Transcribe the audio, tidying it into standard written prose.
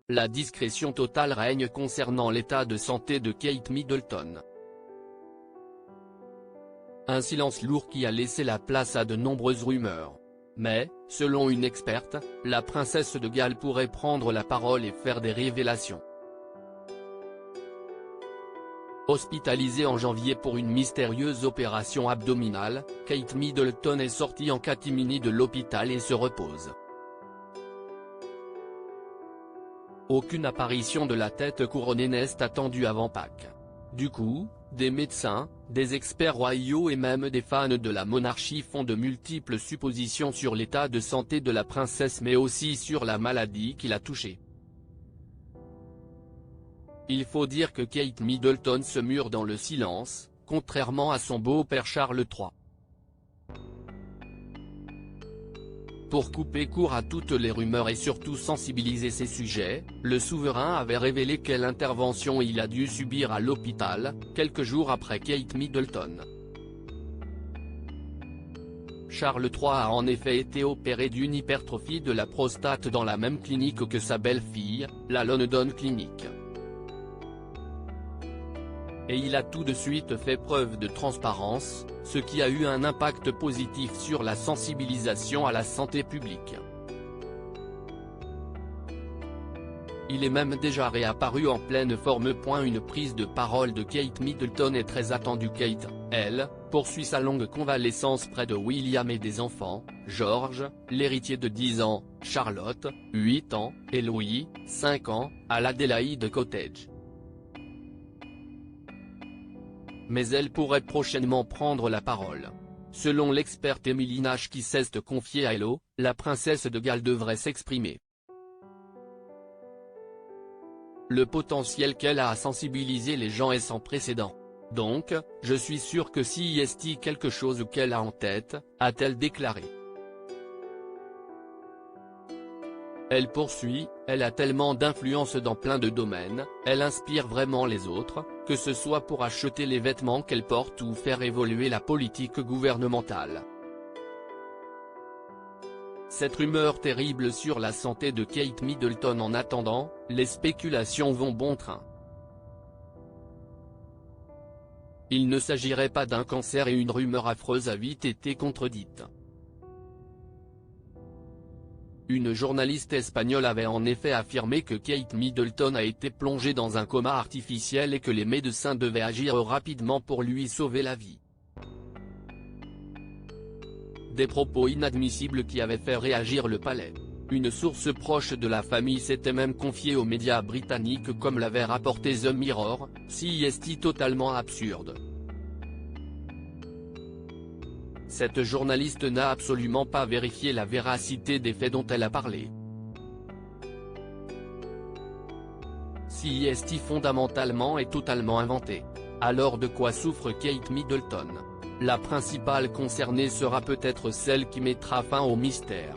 la discrétion totale règne concernant l'état de santé de Kate Middleton. Un silence lourd qui a laissé la place à de nombreuses rumeurs. Mais, selon une experte, la princesse de Galles pourrait prendre la parole et faire des révélations. Hospitalisée en janvier pour une mystérieuse opération abdominale, Kate Middleton est sortie en catimini de l'hôpital et se repose. Aucune apparition de la tête couronnée n'est attendue avant Pâques. Du coup, des médecins, des experts royaux et même des fans de la monarchie font de multiples suppositions sur l'état de santé de la princesse mais aussi sur la maladie qui l'a touchée. Il faut dire que Kate Middleton se mure dans le silence, contrairement à son beau-père Charles III. Pour couper court à toutes les rumeurs et surtout sensibiliser ces sujets, le souverain avait révélé quelle intervention il a dû subir à l'hôpital, quelques jours après Kate Middleton. Charles III a en effet été opéré d'une hypertrophie de la prostate dans la même clinique que sa belle-fille, la London Clinic. Et il a tout de suite fait preuve de transparence, ce qui a eu un impact positif sur la sensibilisation à la santé publique. Il est même déjà réapparu en pleine forme. Une prise de parole de Kate Middleton est très attendue. Kate, elle, poursuit sa longue convalescence près de William et des enfants, George, l'héritier de 10 ans, Charlotte, 8 ans, et Louis, 5 ans, à l'Adelaide Cottage. Mais elle pourrait prochainement prendre la parole. Selon l'experte Emily Nash qui s'est confiée à Hello, la princesse de Galles devrait s'exprimer. Le potentiel qu'elle a à sensibiliser les gens est sans précédent. Donc, je suis sûr que s'il y a quelque chose qu'elle a en tête, a-t-elle déclaré. Elle poursuit, elle a tellement d'influence dans plein de domaines, elle inspire vraiment les autres, que ce soit pour acheter les vêtements qu'elle porte ou faire évoluer la politique gouvernementale. Cette rumeur terrible sur la santé de Kate Middleton. En attendant, les spéculations vont bon train. Il ne s'agirait pas d'un cancer et une rumeur affreuse a vite été contredite. Une journaliste espagnole avait en effet affirmé que Kate Middleton a été plongée dans un coma artificiel et que les médecins devaient agir rapidement pour lui sauver la vie. Des propos inadmissibles qui avaient fait réagir le palais. Une source proche de la famille s'était même confiée aux médias britanniques comme l'avait rapporté The Mirror, c'est totalement absurde. Cette journaliste n'a absolument pas vérifié la véracité des faits dont elle a parlé. C'est fondamentalement et totalement inventé. Alors de quoi souffre Kate Middleton? La principale concernée sera peut-être celle qui mettra fin au mystère.